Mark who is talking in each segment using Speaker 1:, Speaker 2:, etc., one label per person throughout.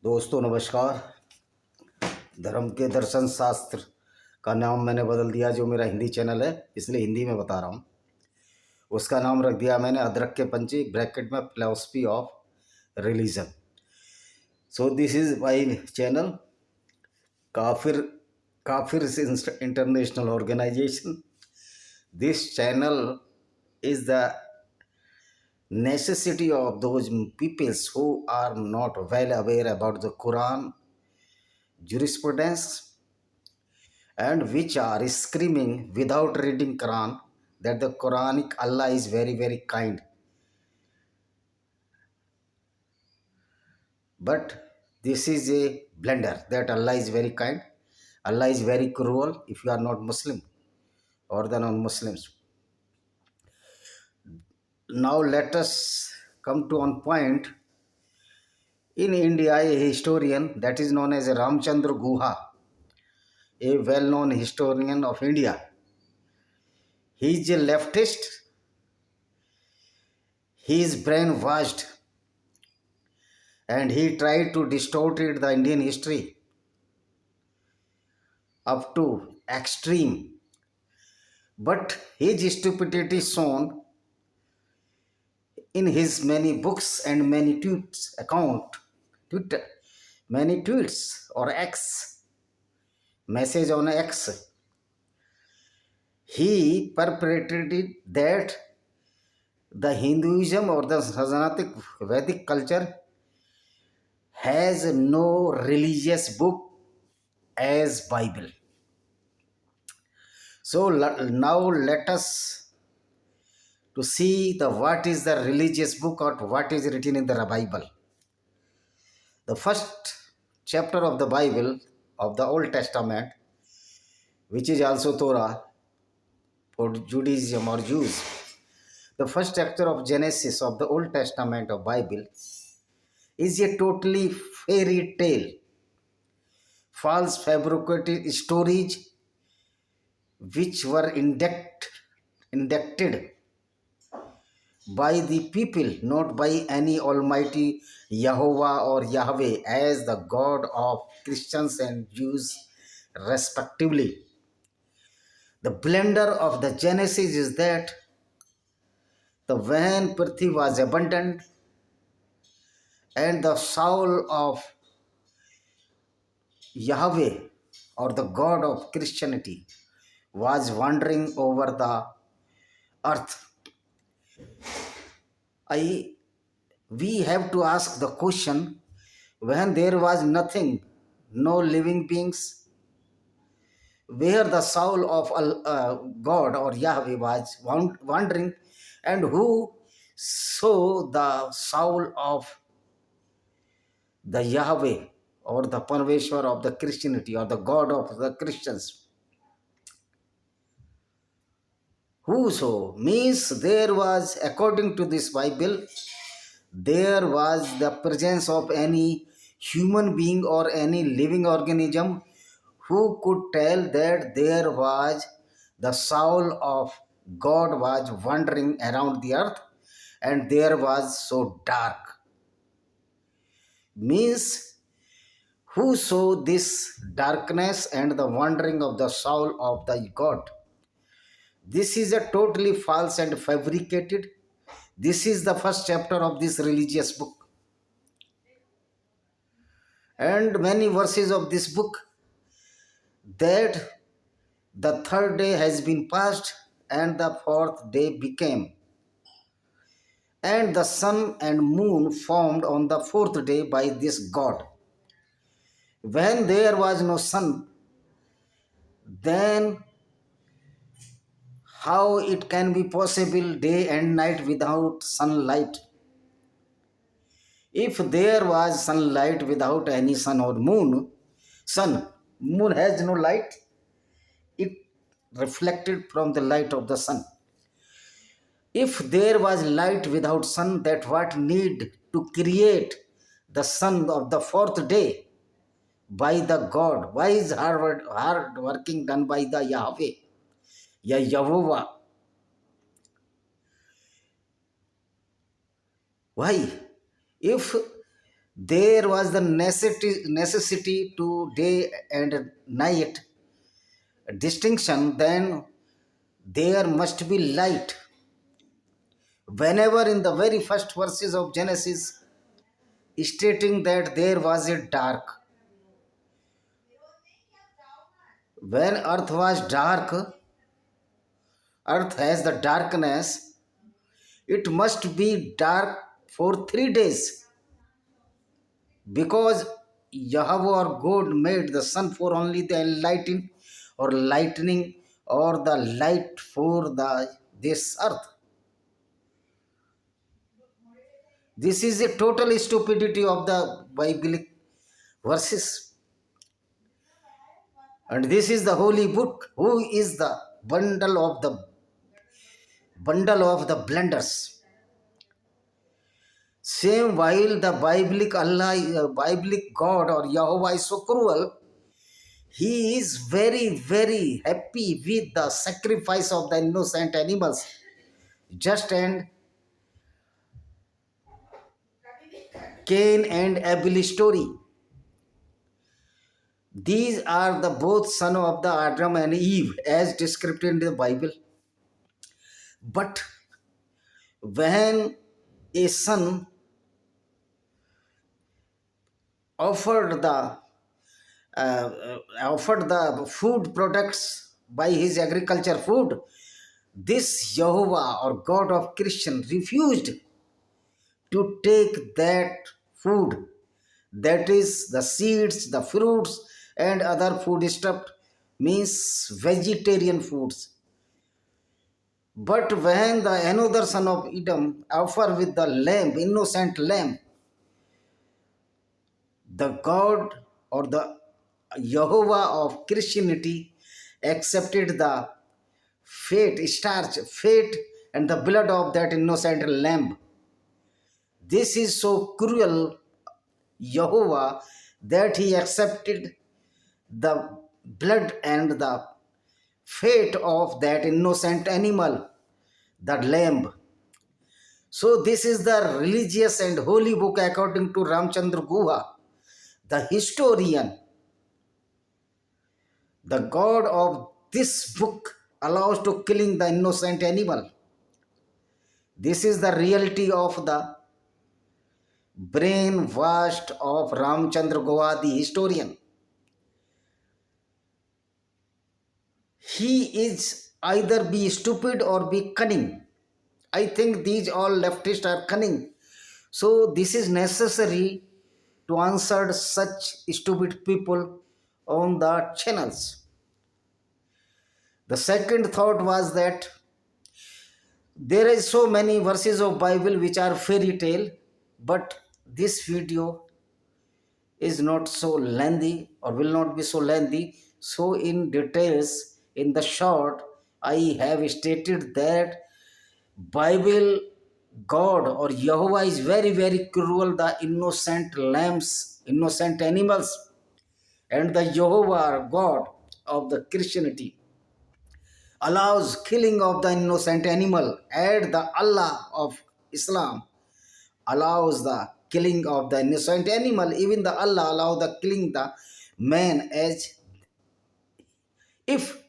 Speaker 1: दोस्तों नमस्कार। धर्म के दर्शन शास्त्र का नाम मैंने बदल दिया, जो मेरा हिंदी चैनल है इसलिए हिंदी में बता रहा हूँ। उसका नाम रख दिया मैंने अदरक के पंछी ब्रैकेट में philosophy of religion. So this is my channel Kafirs International Organization. This channel is the necessity of those peoples who are not well aware about the Quran jurisprudence and which are screaming without reading Quran that the Quranic Allah is very very kind. But this is a blunder that Allah is very kind. Allah is very cruel if you are not Muslim or the non-Muslims. Now let us come to one point. In India, a historian that is known as Chandra Guha, a well-known historian of India, he is a leftist. He is brainwashed and he tried to distort the Indian history up to extreme. But his stupidity is shown in his many books and many many tweets or X, message on X. He perpetrated that the Hinduism or the Sanatanic Vedic culture has no religious book as Bible. So now let us to see what is the religious book or what is written in the Bible. The first chapter of the Bible of the Old Testament, which is also Torah for Judaism or Jews, the first chapter of Genesis of the Old Testament of Bible is a totally fairy tale, false fabricated stories which were inducted by the people, not by any almighty Jehovah or Yahweh as the God of Christians and Jews respectively. The blunder of the Genesis is that when Prithvi was abundant and the soul of Yahweh or the God of Christianity was wandering over the earth, we have to ask the question, when there was nothing, no living beings, where the soul of God or Yahweh was wandering, and who saw the soul of the Yahweh or the Parmeshwar of the Christianity or the God of the Christians? Whoso means there was, according to this Bible, there was the presence of any human being or any living organism who could tell that there was the soul of God was wandering around the earth and there was so dark. Means who saw this darkness and the wandering of the soul of the God? This is a totally false and fabricated. This is the first chapter of this religious book. And many verses of this book that the third day has been passed and the fourth day became. And the sun and moon formed on the fourth day by this God. When there was no sun, then how it can be possible day and night without sunlight? If there was sunlight without any sun or moon, moon has no light, it reflected from the light of the sun. If there was light without sun, that what need to create the sun of the fourth day by the God? Why is hard working done by the Yahweh, Yahovah? Why? If there was the necessity to day and night distinction, then there must be light. Whenever in the very first verses of Genesis, stating that there was a dark, when earth was dark, earth has the darkness, it must be dark for 3 days, because Yahweh or God made the sun for only the enlightening or lightning or the light for the this earth. This is a total stupidity of the biblical verses. And this is the holy book, who is the bundle of the blunders. Same while the biblical Allah, biblical God or Yahweh is so cruel, he is very, very happy with the sacrifice of the innocent animals. Just and Cain and Abel story. These are the both son of the Adam and Eve as described in the Bible. But when a son offered the food products by his agriculture food, this Jehovah or God of Christian refused to take that food, that is the seeds, the fruits and other food stuff, means vegetarian foods. But when the another son of Adam offered with the lamb, innocent lamb, the God or the Jehovah of Christianity accepted the fate and the blood of that innocent lamb. This is so cruel, Jehovah, that he accepted the blood and the fate of that innocent animal, the lamb. So this is the religious and holy book according to Chandra Guha, the historian. The God of this book allows to killing the innocent animal. This is the reality of the brainwashed of Chandra Guha, the historian. He is either be stupid or be cunning. I think these all leftists are cunning. So this is necessary to answer such stupid people on the channels. The second thought was that there is so many verses of Bible which are fairy tale, but this video is not so lengthy or will not be so lengthy. So in details, in the short, I have stated that Bible God or Jehovah is very, very cruel, the innocent lambs, innocent animals, and the Jehovah God of the Christianity allows killing of the innocent animal, and the Allah of Islam allows the killing of the innocent animal. Even the Allah allow the killing the man, as if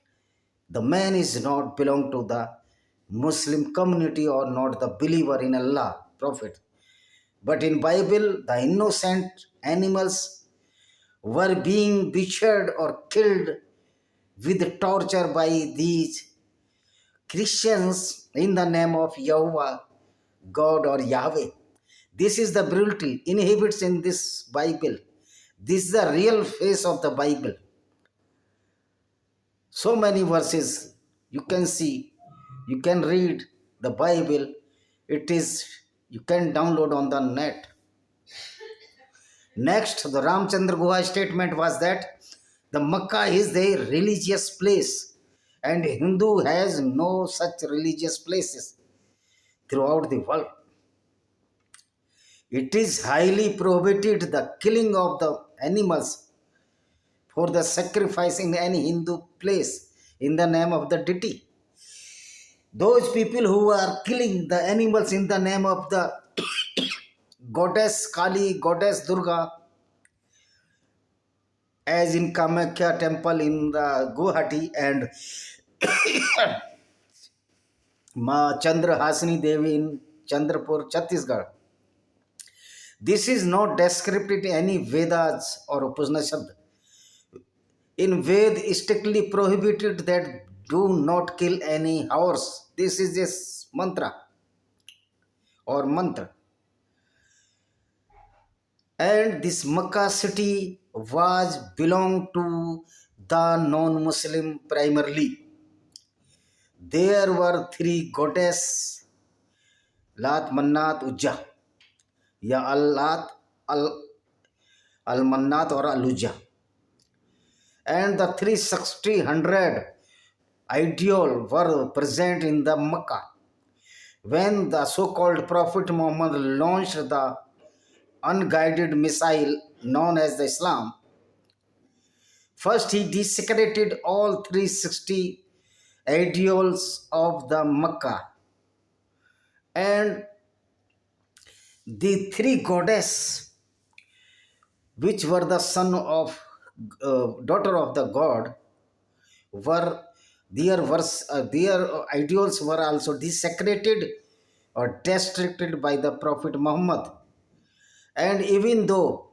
Speaker 1: the man is not belong to the Muslim community or not the believer in Allah, Prophet. But in Bible, the innocent animals were being butchered or killed with torture by these Christians in the name of Yahweh, God or Yahweh. This is the brutality inhibits in this Bible. This is the real face of the Bible. So many verses you can see, you can read the Bible. It is, you can download on the net. Next, the Chandra Guha statement was that the Makkah is the religious place and Hindu has no such religious places throughout the world. It is highly prohibited the killing of the animals for the sacrifice in any Hindu place in the name of the deity. Those people who are killing the animals in the name of the goddess Kali, goddess Durga, as in Kamakhya temple in the Guwahati, and Ma Chandra Hasini Devi in Chandrapur, Chhattisgarh. This is not described in any Vedas or Upanishad. In Ved, strictly prohibited that do not kill any horse. This is this mantra or mantra. And this Makkah city was belonged to the non-Muslim primarily. There were three goddesses, Lat, Mannat, Ujja, या Al-Lat, Al-Mannat or Al-Ujja. And the 360 ideal were present in the Makkah. When the so-called Prophet Muhammad launched the unguided missile known as the Islam, first he desecrated all 360 ideals of the Makkah, and the three goddesses, which were the son of daughter of the god, were their ideals were also desecrated or desecrated by the Prophet Muhammad. And even though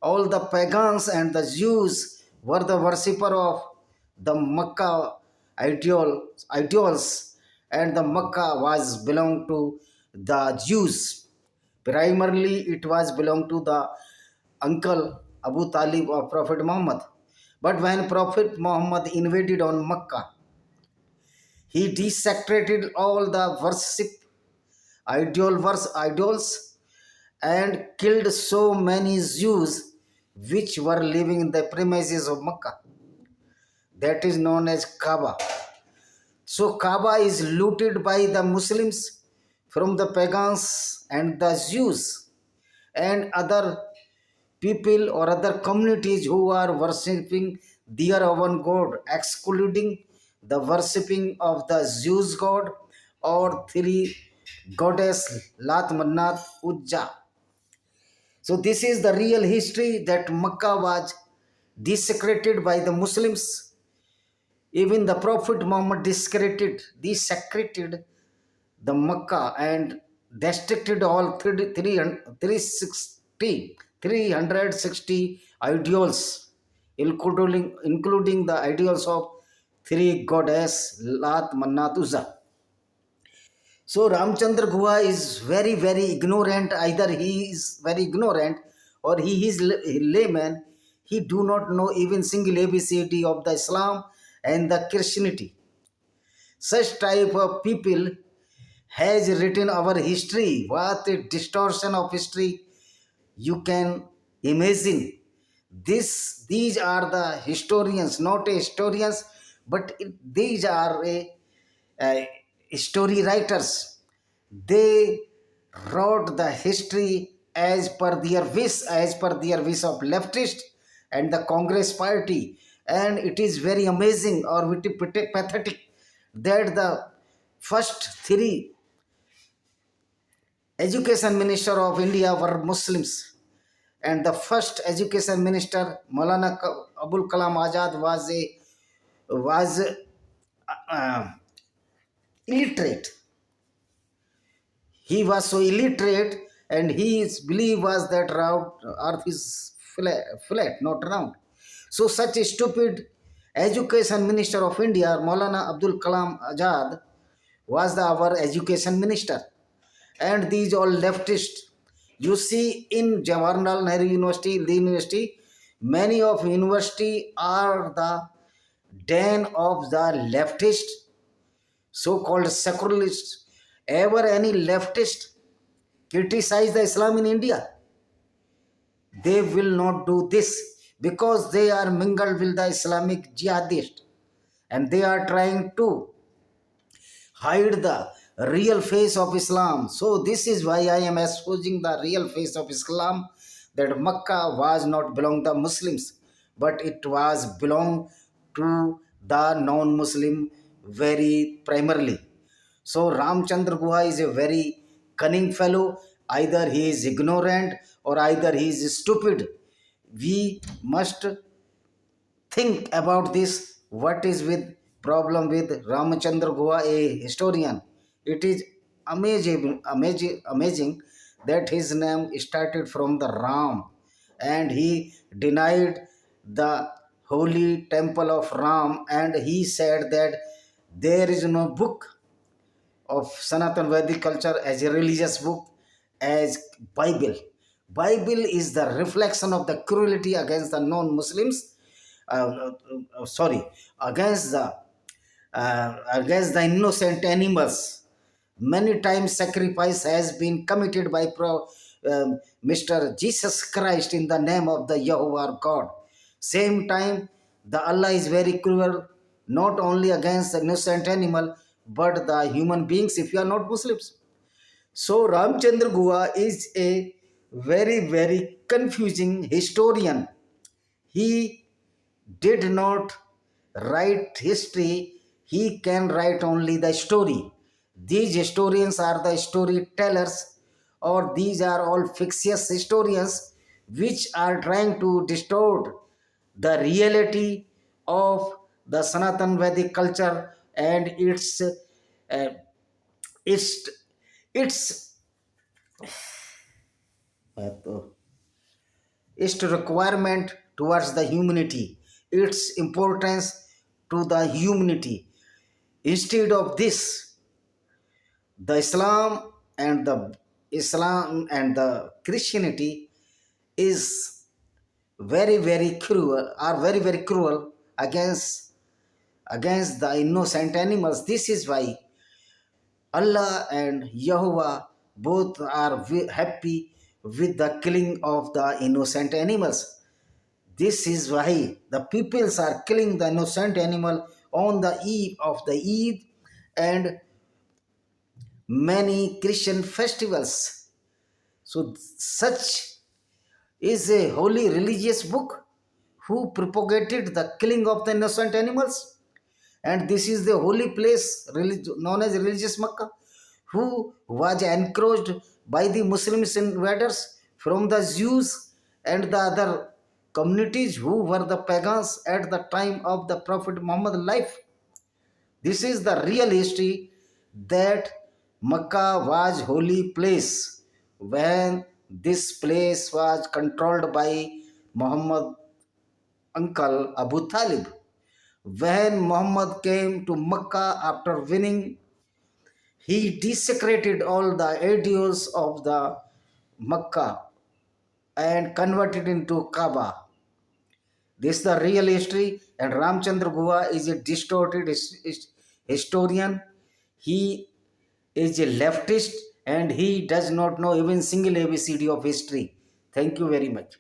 Speaker 1: all the pagans and the Jews were the worshipper of the Makkah idols, and the Makkah was belonged to the Jews. Primarily, it was belonged to the uncle Abu Talib of Prophet Muhammad. But when Prophet Muhammad invaded on Makkah, he desecrated all the idols and killed so many Jews which were living in the premises of Makkah. That is known as Kaaba. So Kaaba is looted by the Muslims from the pagans and the Jews and other people or other communities who are worshipping their own god, excluding the worshipping of the Jews god or three goddess Lat, Mannat, Ujja. So this is the real history that Makkah was desecrated by the Muslims. Even the Prophet Muhammad desecrated the Makkah and destructed all 360 idols, including the idols of three goddesses Lat, Mannat, Uzza. So Ramchandra Guha is very, very ignorant. Either he is very ignorant or he is layman. He do not know even single ABCD of the Islam and the Christianity. Such type of people has written our history. What a distortion of history you can imagine. These are the historians, not a historians, but these are a story writers. They wrote the history as per their wish of leftist and the Congress party, and it is very amazing or pathetic that the first three education minister of India were Muslims, and the first education minister Maulana Abul Kalam Azad was illiterate. He was so illiterate, and his belief was that earth is flat, not round. So such a stupid education minister of India, Maulana Abdul Kalam Azad, was our education minister. And these all leftists. You see in Jawaharlal Nehru University, the university, many of university are the den of the leftist, so-called secularists. Ever any leftist criticize the Islam in India? They will not do this because they are mingled with the Islamic jihadist, and they are trying to hide the real face of Islam. So this is why I am exposing the real face of Islam, that Makkah was not belong to Muslims, but it was belong to the non-Muslim very primarily. So Ramchandra Guha is a very cunning fellow, either he is ignorant or either he is stupid. We must think about this. What is with problem with Ramachandra Guha, a historian? It is amazing that his name started from the Ram, and he denied the holy temple of Ram, and he said that there is no book of Sanatan Vedic culture as a religious book as Bible. Bible is the reflection of the cruelty against the non-Muslims. Sorry, against the innocent animals. Many times sacrifice has been committed by Mr. Jesus Christ in the name of the Yahweh God. Same time, the Allah is very cruel, not only against the innocent animal, but the human beings if you are not Muslims. So Ramchandra Guha is a very, very confusing historian. He did not write history, he can write only the story. These historians are the storytellers, or these are all fictitious historians which are trying to distort the reality of the Sanatan Vedic culture and uh, its its its requirement towards the humanity, its importance to the humanity. Instead of this, the Islam and the Christianity is very very cruel, are very very cruel against the innocent animals. This is why Allah and Yahuwah both are happy with the killing of the innocent animals. This is why the peoples are killing the innocent animal on the eve of the Eid and many Christian festivals. So, such is a holy religious book who propagated the killing of the innocent animals. And this is the holy place known as religious Makkah, who was encroached by the Muslims invaders from the Jews and the other communities who were the pagans at the time of the Prophet Muhammad's life. This is the real history that Makkah was holy place when this place was controlled by Muhammad uncle Abu Talib. When Muhammad came to Makkah after winning, he desecrated all the idols of the Makkah and converted into Kaaba. This is the real history, and Ramchandra Guha is a distorted historian. He is a leftist and he does not know even single ABCD of history. Thank you very much.